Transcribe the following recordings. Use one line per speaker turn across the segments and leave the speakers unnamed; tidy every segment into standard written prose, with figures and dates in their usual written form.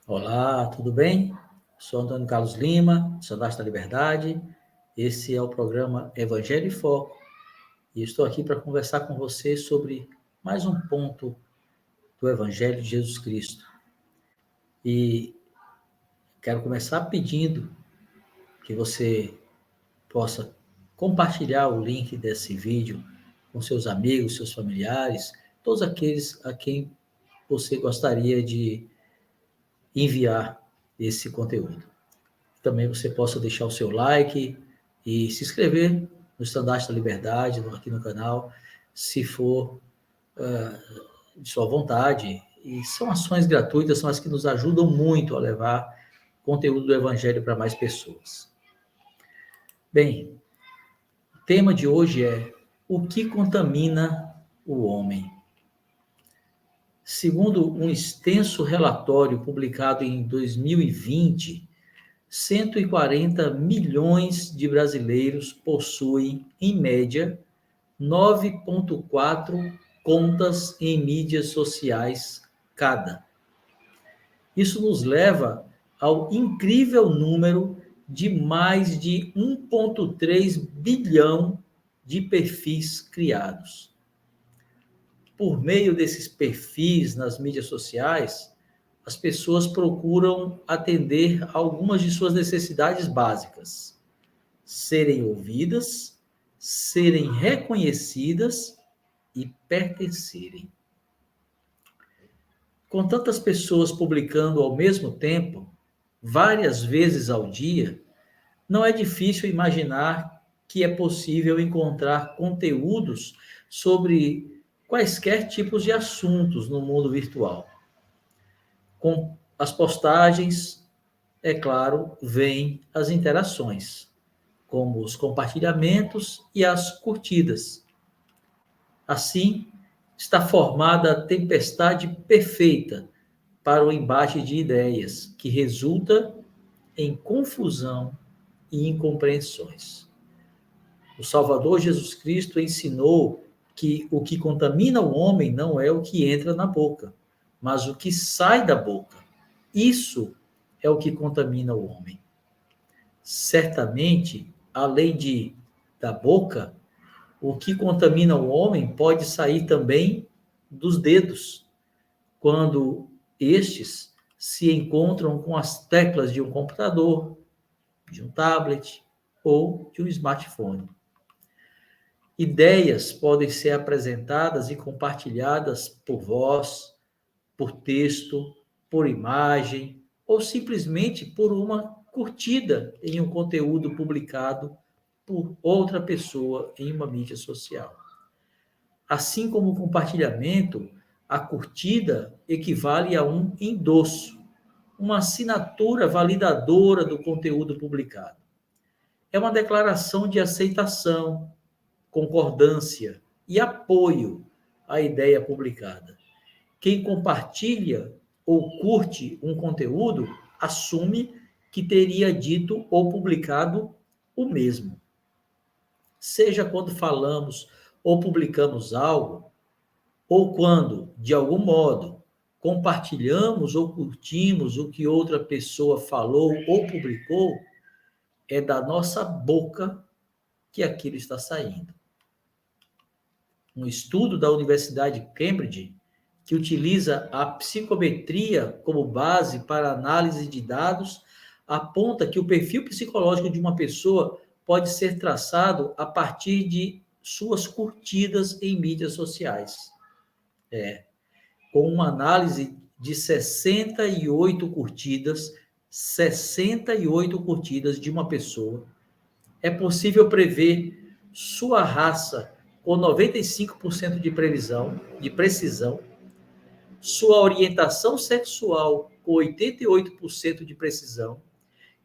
Olá, tudo bem? Sou Antônio Carlos Lima, Sandácio da Liberdade. Esse é o programa Evangelho em Foco e estou aqui para conversar com você sobre mais um ponto do Evangelho de Jesus Cristo. E quero começar pedindo que você possa compartilhar o link desse vídeo com seus amigos, seus familiares, todos aqueles a quem você gostaria de enviar esse conteúdo. Também você possa deixar o seu like e se inscrever no Estandarte da Liberdade, aqui no canal, se for de sua vontade. E são ações gratuitas, mas que nos ajudam muito a levar conteúdo do Evangelho para mais pessoas. Bem, o tema de hoje é o que contamina o homem. Segundo um extenso relatório publicado em 2020, 140 milhões de brasileiros possuem, em média, 9,4 contas em mídias sociais cada. Isso nos leva ao incrível número de mais de 1,3 bilhão de perfis criados. Por meio desses perfis nas mídias sociais, as pessoas procuram atender algumas de suas necessidades básicas: serem ouvidas, serem reconhecidas e pertencerem. Com tantas pessoas publicando ao mesmo tempo, várias vezes ao dia, não é difícil imaginar que é possível encontrar conteúdos sobre quaisquer tipos de assuntos no mundo virtual. Com as postagens, é claro, vêm as interações, como os compartilhamentos e as curtidas. Assim, está formada a tempestade perfeita para o embate de ideias, que resulta em confusão e incompreensões. O Salvador Jesus Cristo ensinou que o que contamina o homem não é o que entra na boca, mas o que sai da boca. Isso é o que contamina o homem. Certamente, além da boca, o que contamina o homem pode sair também dos dedos, quando estes se encontram com as teclas de um computador, de um tablet ou de um smartphone. Ideias podem ser apresentadas e compartilhadas por voz, por texto, por imagem ou simplesmente por uma curtida em um conteúdo publicado por outra pessoa em uma mídia social. Assim como o compartilhamento, a curtida equivale a um endosso, uma assinatura validadora do conteúdo publicado. É uma declaração de aceitação, concordância e apoio à ideia publicada. Quem compartilha ou curte um conteúdo assume que teria dito ou publicado o mesmo. Seja quando falamos ou publicamos algo, ou quando, de algum modo, compartilhamos ou curtimos o que outra pessoa falou ou publicou, é da nossa boca que aquilo está saindo. Um estudo da Universidade de Cambridge, que utiliza a psicometria como base para análise de dados, aponta que o perfil psicológico de uma pessoa pode ser traçado a partir de suas curtidas em mídias sociais. Com uma análise de 68 curtidas de uma pessoa, é possível prever sua raça com 95% de precisão, sua orientação sexual com 88% de precisão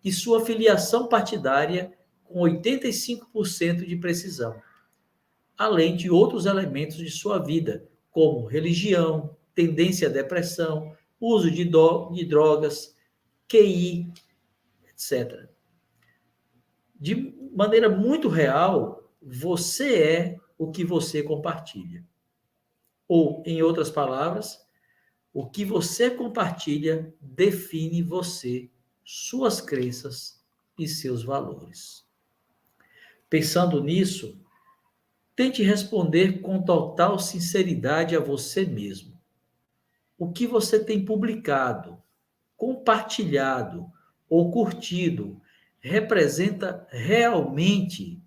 e sua filiação partidária com 85% de precisão, além de outros elementos de sua vida, como religião, tendência à depressão, uso de drogas, QI, etc. De maneira muito real, você é o que você compartilha. Ou, em outras palavras, O que você compartilha define você, suas crenças e seus valores. Pensando nisso, tente responder com total sinceridade a você mesmo. O que você tem publicado, compartilhado ou curtido representa realmente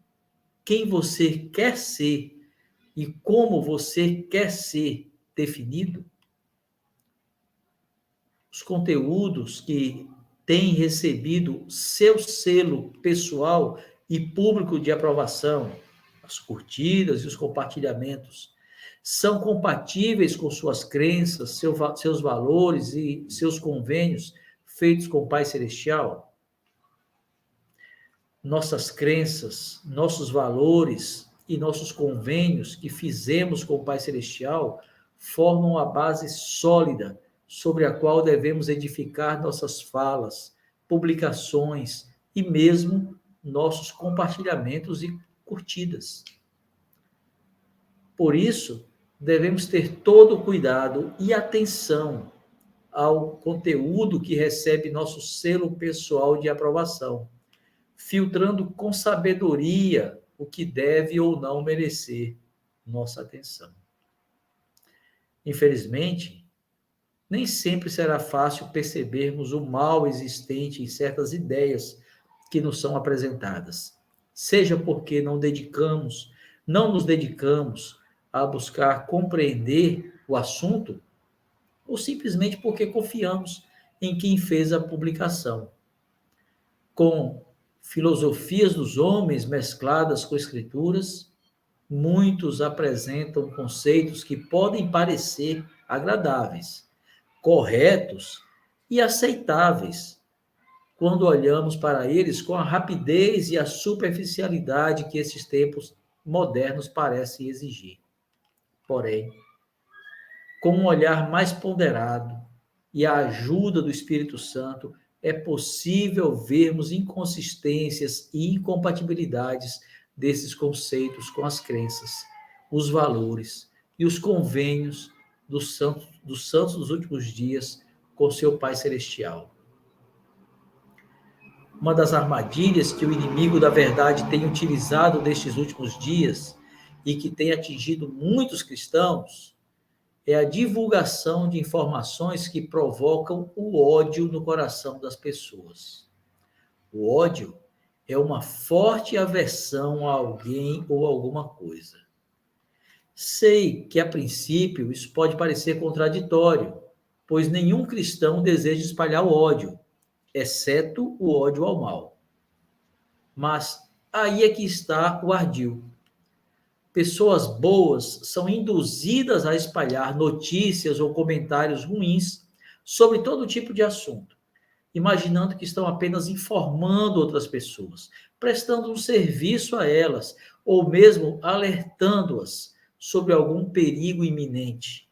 quem você quer ser e como você quer ser definido? Os conteúdos que têm recebido seu selo pessoal e público de aprovação, as curtidas e os compartilhamentos, são compatíveis com suas crenças, seus valores e seus convênios feitos com o Pai Celestial? Nossas crenças, nossos valores e nossos convênios que fizemos com o Pai Celestial formam a base sólida sobre a qual devemos edificar nossas falas, publicações e mesmo nossos compartilhamentos e curtidas. Por isso, devemos ter todo o cuidado e atenção ao conteúdo que recebe nosso selo pessoal de aprovação, filtrando com sabedoria o que deve ou não merecer nossa atenção. Infelizmente, nem sempre será fácil percebermos o mal existente em certas ideias que nos são apresentadas, seja porque não nos dedicamos a buscar compreender o assunto, ou simplesmente porque confiamos em quem fez a publicação. Com filosofias dos homens mescladas com escrituras, muitos apresentam conceitos que podem parecer agradáveis, corretos e aceitáveis, quando olhamos para eles com a rapidez e a superficialidade que esses tempos modernos parecem exigir. Porém, com um olhar mais ponderado e a ajuda do Espírito Santo, é possível vermos inconsistências e incompatibilidades desses conceitos com as crenças, os valores e os convênios dos santos dos últimos dias com seu Pai Celestial. Uma das armadilhas que o inimigo da verdade tem utilizado nestes últimos dias e que tem atingido muitos cristãos é a divulgação de informações que provocam o ódio no coração das pessoas. O ódio é uma forte aversão a alguém ou alguma coisa. Sei que, a princípio, isso pode parecer contraditório, pois nenhum cristão deseja espalhar o ódio, exceto o ódio ao mal. Mas aí é que está o ardil. Pessoas boas são induzidas a espalhar notícias ou comentários ruins sobre todo tipo de assunto, imaginando que estão apenas informando outras pessoas, prestando um serviço a elas, ou mesmo alertando-as sobre algum perigo iminente.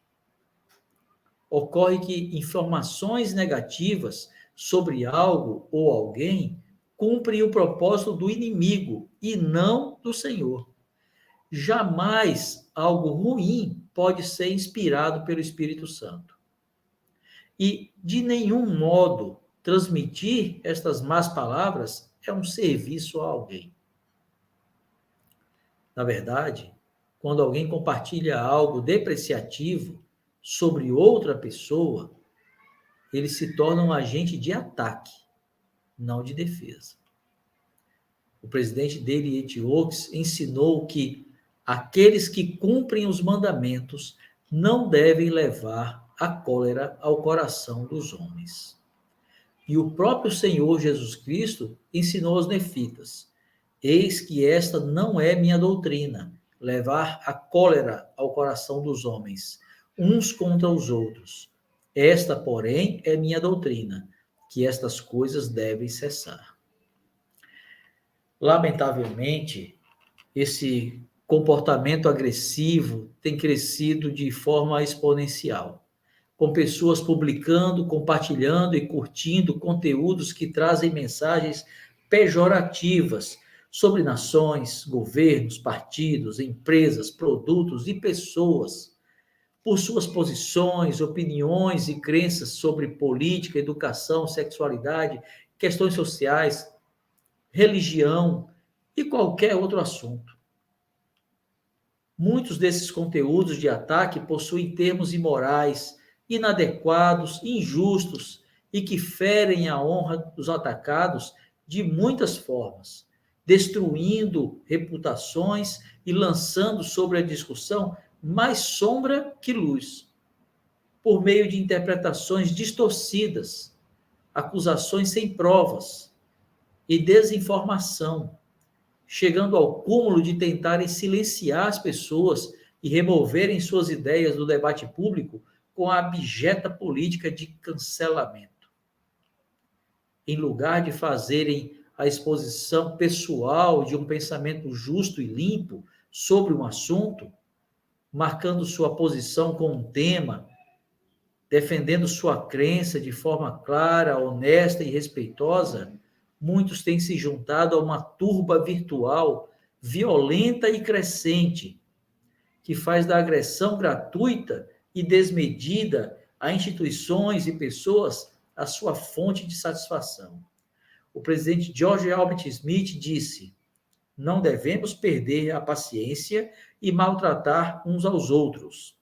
Ocorre que informações negativas sobre algo ou alguém cumprem o propósito do inimigo e não do Senhor. Jamais algo ruim pode ser inspirado pelo Espírito Santo. E, de nenhum modo, transmitir estas más palavras é um serviço a alguém. Na verdade, quando alguém compartilha algo depreciativo sobre outra pessoa, ele se torna um agente de ataque, não de defesa. O presidente David H. Oaks ensinou que aqueles que cumprem os mandamentos não devem levar a cólera ao coração dos homens. E o próprio Senhor Jesus Cristo ensinou aos nefitas: eis que esta não é minha doutrina, levar a cólera ao coração dos homens, uns contra os outros. Esta, porém, é minha doutrina, que estas coisas devem cessar. Lamentavelmente, esse comportamento agressivo tem crescido de forma exponencial, com pessoas publicando, compartilhando e curtindo conteúdos que trazem mensagens pejorativas sobre nações, governos, partidos, empresas, produtos e pessoas, por suas posições, opiniões e crenças sobre política, educação, sexualidade, questões sociais, religião e qualquer outro assunto. Muitos desses conteúdos de ataque possuem termos imorais, inadequados, injustos e que ferem a honra dos atacados de muitas formas, destruindo reputações e lançando sobre a discussão mais sombra que luz, por meio de interpretações distorcidas, acusações sem provas e desinformação, chegando ao cúmulo de tentarem silenciar as pessoas e removerem suas ideias do debate público com a abjeta política de cancelamento. Em lugar de fazerem a exposição pessoal de um pensamento justo e limpo sobre um assunto, marcando sua posição com um tema, defendendo sua crença de forma clara, honesta e respeitosa, muitos têm se juntado a uma turba virtual violenta e crescente, que faz da agressão gratuita e desmedida a instituições e pessoas a sua fonte de satisfação. O presidente George Albert Smith disse: não devemos perder a paciência e maltratar uns aos outros.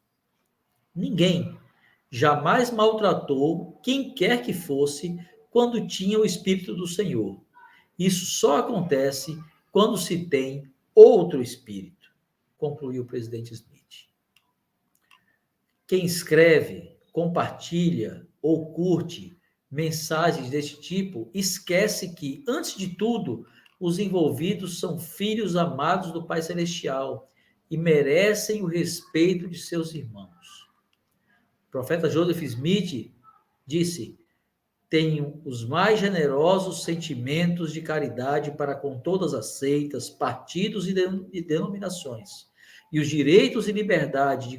Ninguém jamais maltratou quem quer que fosse quando tinha o Espírito do Senhor. Isso só acontece quando se tem outro Espírito, concluiu o presidente Smith. Quem escreve, compartilha ou curte mensagens deste tipo esquece que, antes de tudo, os envolvidos são filhos amados do Pai Celestial e merecem o respeito de seus irmãos. O profeta Joseph Smith disse: tenho os mais generosos sentimentos de caridade para com todas as seitas, partidos e denominações. E os direitos e liberdade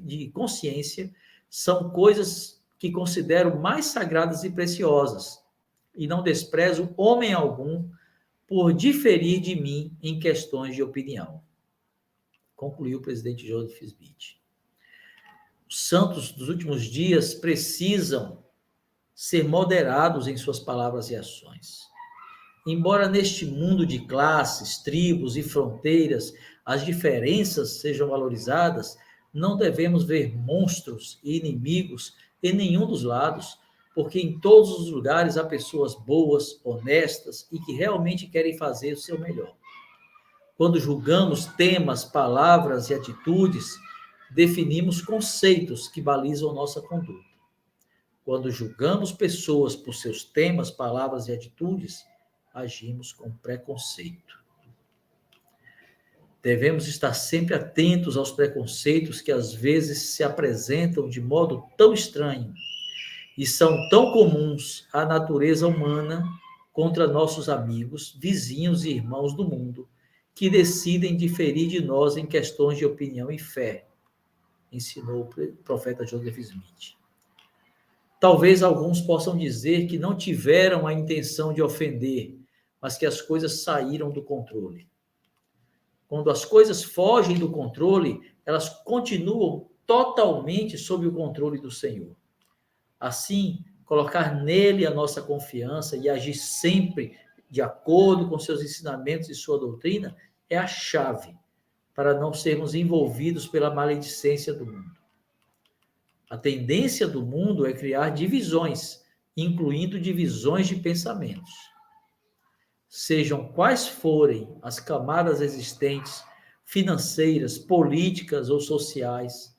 de consciência são coisas que considero mais sagradas e preciosas, e não desprezo homem algum por diferir de mim em questões de opinião. Concluiu o presidente Joseph Smith. Os santos dos últimos dias precisam ser moderados em suas palavras e ações. Embora neste mundo de classes, tribos e fronteiras as diferenças sejam valorizadas, não devemos ver monstros e inimigos em nenhum dos lados, porque em todos os lugares há pessoas boas, honestas e que realmente querem fazer o seu melhor. Quando julgamos temas, palavras e atitudes, definimos conceitos que balizam nossa conduta. Quando julgamos pessoas por seus temas, palavras e atitudes, agimos com preconceito. Devemos estar sempre atentos aos preconceitos que às vezes se apresentam de modo tão estranho e são tão comuns à natureza humana contra nossos amigos, vizinhos e irmãos do mundo, que decidem diferir de nós em questões de opinião e fé, ensinou o profeta Joseph Smith. Talvez alguns possam dizer que não tiveram a intenção de ofender, mas que as coisas saíram do controle. Quando as coisas fogem do controle, elas continuam totalmente sob o controle do Senhor. Assim, colocar nele a nossa confiança e agir sempre de acordo com seus ensinamentos e sua doutrina é a chave para não sermos envolvidos pela maledicência do mundo. A tendência do mundo é criar divisões, incluindo divisões de pensamentos. Sejam quais forem as camadas existentes, financeiras, políticas ou sociais,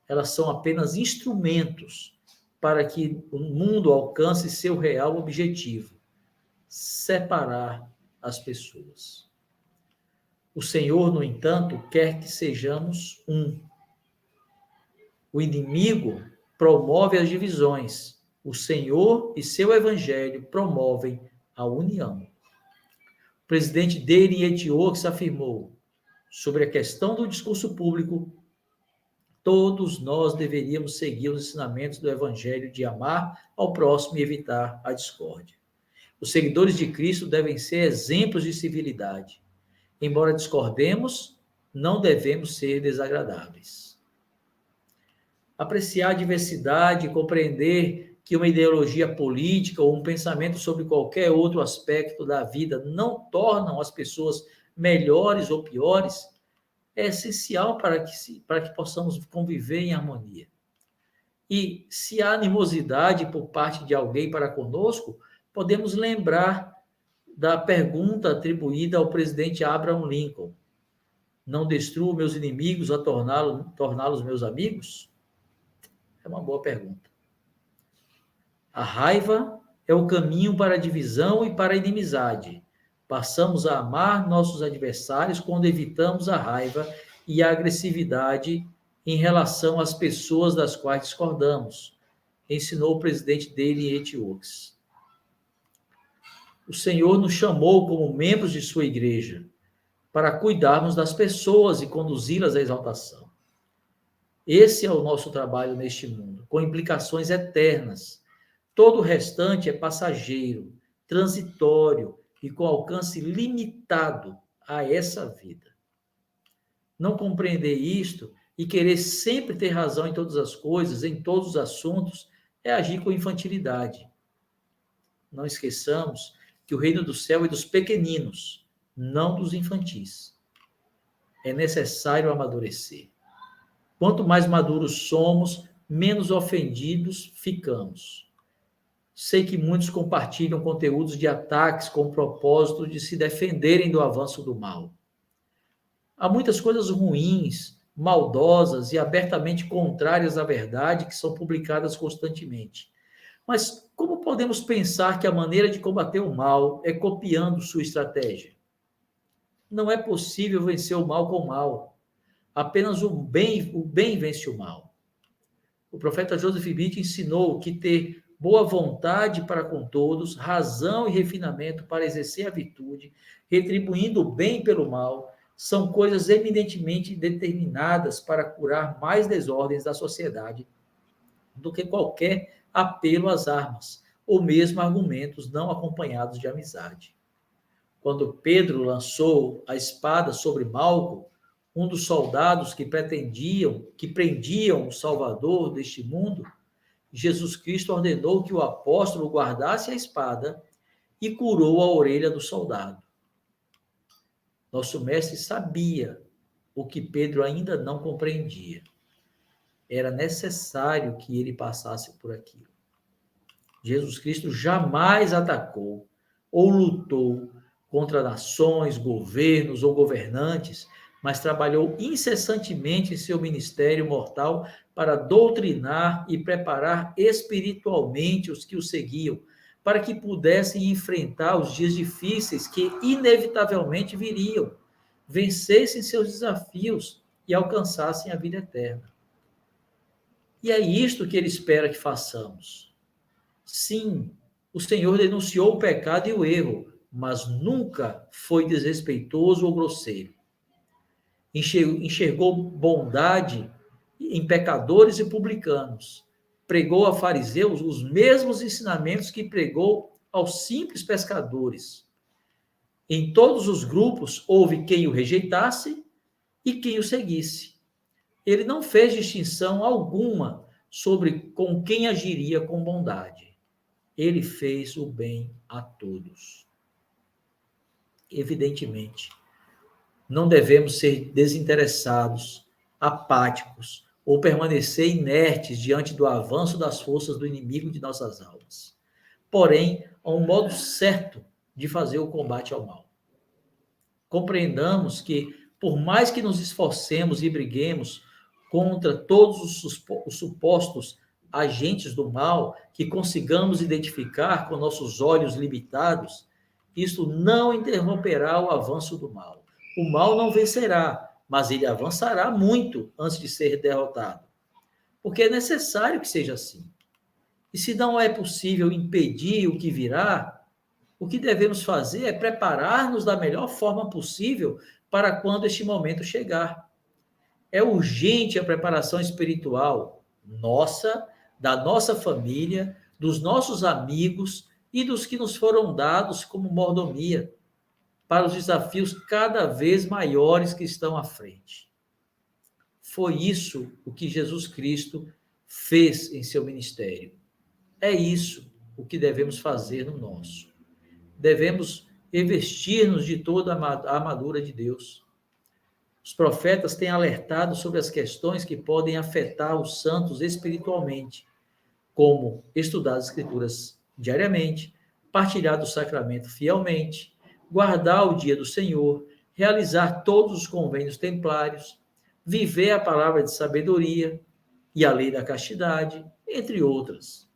elas são apenas instrumentos para que o mundo alcance seu real objetivo: separar as pessoas. O Senhor, no entanto, quer que sejamos um. O inimigo promove as divisões. O Senhor e seu evangelho promovem a união. O presidente Deri Etiox afirmou: sobre a questão do discurso público, todos nós deveríamos seguir os ensinamentos do evangelho de amar ao próximo e evitar a discórdia. Os seguidores de Cristo devem ser exemplos de civilidade. Embora discordemos, não devemos ser desagradáveis. Apreciar a diversidade, compreender que uma ideologia política ou um pensamento sobre qualquer outro aspecto da vida não tornam as pessoas melhores ou piores, é essencial para que possamos conviver em harmonia. E se há animosidade por parte de alguém para conosco, podemos lembrar da pergunta atribuída ao presidente Abraham Lincoln: não destruo meus inimigos a torná-los meus amigos? É uma boa pergunta. A raiva é o caminho para a divisão e para a inimizade. Passamos a amar nossos adversários quando evitamos a raiva e a agressividade em relação às pessoas das quais discordamos, ensinou o presidente Dale H. Oaks. O Senhor nos chamou como membros de sua igreja para cuidarmos das pessoas e conduzi-las à exaltação. Esse é o nosso trabalho neste mundo, com implicações eternas. Todo o restante é passageiro, transitório e com alcance limitado a essa vida. Não compreender isto e querer sempre ter razão em todas as coisas, em todos os assuntos, é agir com infantilidade. Não esqueçamos que o reino do céu é dos pequeninos, não dos infantis. É necessário amadurecer. Quanto mais maduros somos, menos ofendidos ficamos. Sei que muitos compartilham conteúdos de ataques com o propósito de se defenderem do avanço do mal. Há muitas coisas ruins, maldosas e abertamente contrárias à verdade que são publicadas constantemente. Mas como podemos pensar que a maneira de combater o mal é copiando sua estratégia? Não é possível vencer o mal com o mal. Apenas o bem vence o mal. O profeta Joseph Smith ensinou que ter boa vontade para com todos, razão e refinamento para exercer a virtude, retribuindo o bem pelo mal, são coisas eminentemente determinadas para curar mais desordens da sociedade do que qualquer apelo às armas, ou mesmo argumentos não acompanhados de amizade. Quando Pedro lançou a espada sobre Malco, um dos soldados que prendiam o Salvador deste mundo, Jesus Cristo ordenou que o apóstolo guardasse a espada e curou a orelha do soldado. Nosso mestre sabia o que Pedro ainda não compreendia. Era necessário que ele passasse por aquilo. Jesus Cristo jamais atacou ou lutou contra nações, governos ou governantes, mas trabalhou incessantemente em seu ministério mortal para doutrinar e preparar espiritualmente os que o seguiam, para que pudessem enfrentar os dias difíceis que inevitavelmente viriam, vencessem seus desafios e alcançassem a vida eterna. E é isto que ele espera que façamos. Sim, o Senhor denunciou o pecado e o erro, mas nunca foi desrespeitoso ou grosseiro. Enxergou bondade em pecadores e publicanos. Pregou a fariseus os mesmos ensinamentos que pregou aos simples pescadores. Em todos os grupos houve quem o rejeitasse e quem o seguisse. Ele não fez distinção alguma sobre com quem agiria com bondade. Ele fez o bem a todos. Evidentemente, não devemos ser desinteressados, apáticos ou permanecer inertes diante do avanço das forças do inimigo de nossas almas. Porém, há um modo certo de fazer o combate ao mal. Compreendamos que, por mais que nos esforcemos e briguemos contra todos os supostos agentes do mal que consigamos identificar com nossos olhos limitados, isso não interromperá o avanço do mal. O mal não vencerá, mas ele avançará muito antes de ser derrotado. Porque é necessário que seja assim. E se não é possível impedir o que virá, o que devemos fazer é preparar-nos da melhor forma possível para quando este momento chegar. É urgente a preparação espiritual nossa, da nossa família, dos nossos amigos e dos que nos foram dados como mordomia para os desafios cada vez maiores que estão à frente. Foi isso o que Jesus Cristo fez em seu ministério. É isso o que devemos fazer no nosso. Devemos revestir-nos de toda a armadura de Deus. Os profetas têm alertado sobre as questões que podem afetar os santos espiritualmente, como estudar as Escrituras diariamente, partilhar do sacramento fielmente, guardar o dia do Senhor, realizar todos os convênios templários, viver a palavra de sabedoria e a lei da castidade, entre outras.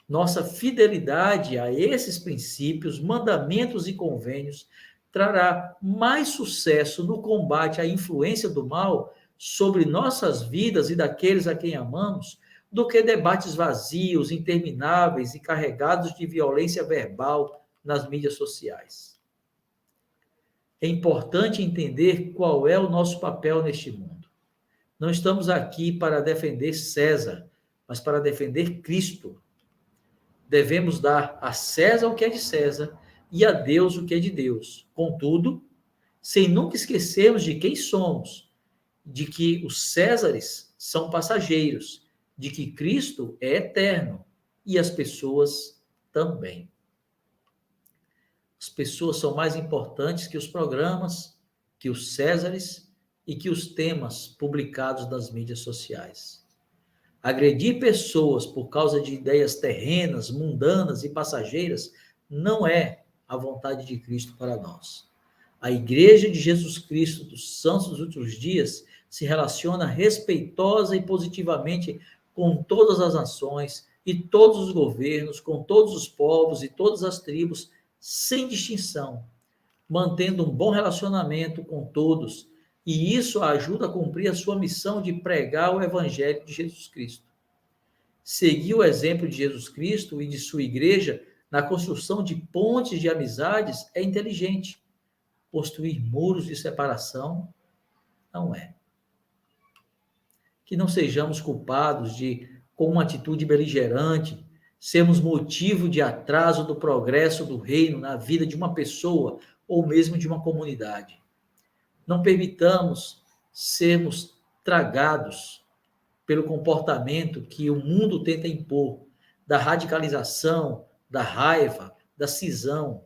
Nossa fidelidade a esses princípios, mandamentos e convênios trará mais sucesso no combate à influência do mal sobre nossas vidas e daqueles a quem amamos, do que debates vazios, intermináveis e carregados de violência verbal nas mídias sociais. É importante entender qual é o nosso papel neste mundo. Não estamos aqui para defender César, mas para defender Cristo. Devemos dar a César o que é de César e a Deus o que é de Deus. Contudo, sem nunca esquecermos de quem somos, de que os Césares são passageiros, de que Cristo é eterno e as pessoas também. As pessoas são mais importantes que os programas, que os Césares e que os temas publicados nas mídias sociais. Agredir pessoas por causa de ideias terrenas, mundanas e passageiras não é a vontade de Cristo para nós. A Igreja de Jesus Cristo dos Santos dos Últimos Dias se relaciona respeitosa e positivamente com todas as nações e todos os governos, com todos os povos e todas as tribos, sem distinção, mantendo um bom relacionamento com todos, e isso a ajuda a cumprir a sua missão de pregar o Evangelho de Jesus Cristo. Seguir o exemplo de Jesus Cristo e de sua igreja na construção de pontes de amizades é inteligente. Construir muros de separação não é. Que não sejamos culpados de, com uma atitude beligerante, sermos motivo de atraso do progresso do reino na vida de uma pessoa ou mesmo de uma comunidade. Não permitamos sermos tragados pelo comportamento que o mundo tenta impor, da radicalização, da raiva, da cisão.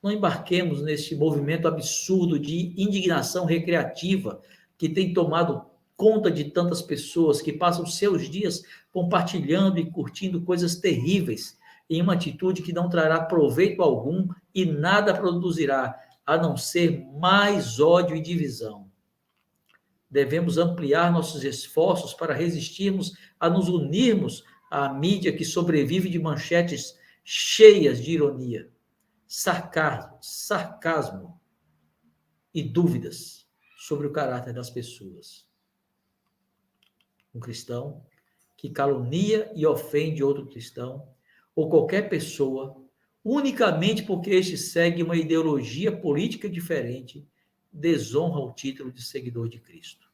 Não embarquemos neste movimento absurdo de indignação recreativa que tem tomado conta de tantas pessoas que passam seus dias compartilhando e curtindo coisas terríveis em uma atitude que não trará proveito algum e nada produzirá, a não ser mais ódio e divisão. Devemos ampliar nossos esforços para resistirmos a nos unirmos à mídia que sobrevive de manchetes cheias de ironia, sarcasmo e dúvidas sobre o caráter das pessoas. Um cristão que calunia e ofende outro cristão, ou qualquer pessoa, unicamente porque este segue uma ideologia política diferente, desonra o título de seguidor de Cristo.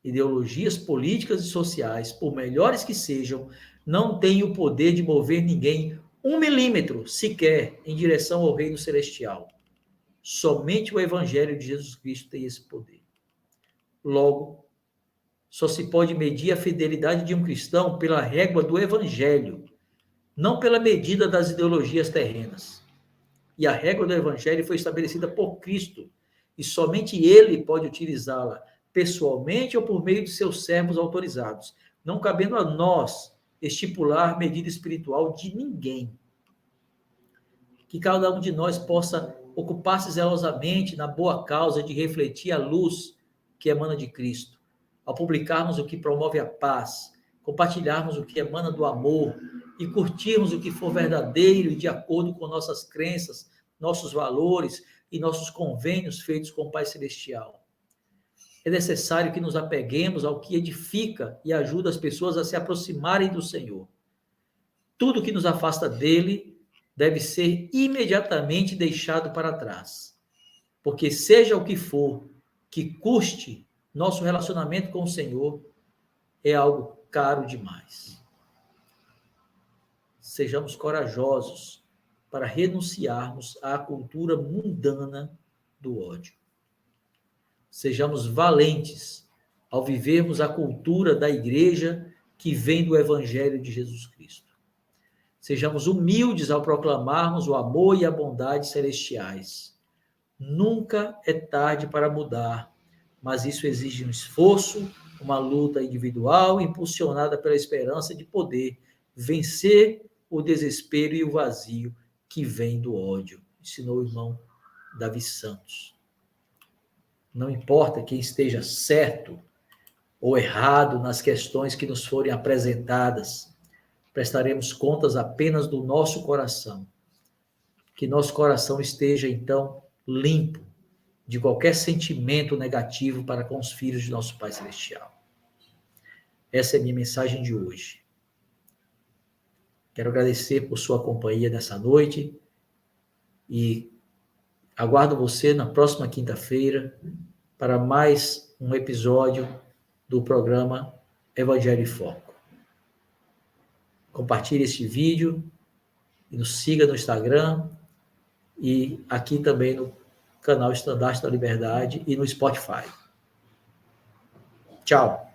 Ideologias políticas e sociais, por melhores que sejam, não têm o poder de mover ninguém 1 milímetro sequer em direção ao reino celestial. Somente o Evangelho de Jesus Cristo tem esse poder. Logo, só se pode medir a fidelidade de um cristão pela régua do Evangelho, não pela medida das ideologias terrenas. E a régua do Evangelho foi estabelecida por Cristo, e somente Ele pode utilizá-la, pessoalmente ou por meio de seus servos autorizados, não cabendo a nós estipular medida espiritual de ninguém. Que cada um de nós possa ocupar-se zelosamente na boa causa de refletir a luz que emana de Cristo, ao publicarmos o que promove a paz, compartilharmos o que emana do amor e curtirmos o que for verdadeiro e de acordo com nossas crenças, nossos valores e nossos convênios feitos com o Pai Celestial. É necessário que nos apeguemos ao que edifica e ajuda as pessoas a se aproximarem do Senhor. Tudo que nos afasta dele deve ser imediatamente deixado para trás. Porque seja o que for que custe nosso relacionamento com o Senhor, é algo caro demais. Sejamos corajosos para renunciarmos à cultura mundana do ódio. Sejamos valentes ao vivermos a cultura da igreja que vem do Evangelho de Jesus Cristo. Sejamos humildes ao proclamarmos o amor e a bondade celestiais. Nunca é tarde para mudar, mas isso exige um esforço, uma luta individual impulsionada pela esperança de poder vencer o desespero e o vazio que vem do ódio, ensinou o irmão Davi Santos. Não importa quem esteja certo ou errado nas questões que nos forem apresentadas, prestaremos contas apenas do nosso coração. Que nosso coração esteja, então, limpo de qualquer sentimento negativo para com os filhos de nosso Pai Celestial. Essa é a minha mensagem de hoje. Quero agradecer por sua companhia nessa noite e aguardo você na próxima quinta-feira para mais um episódio do programa Evangelho em Foco. Compartilhe este vídeo e nos siga no Instagram e aqui também no canal Estandarte da Liberdade e no Spotify. Tchau!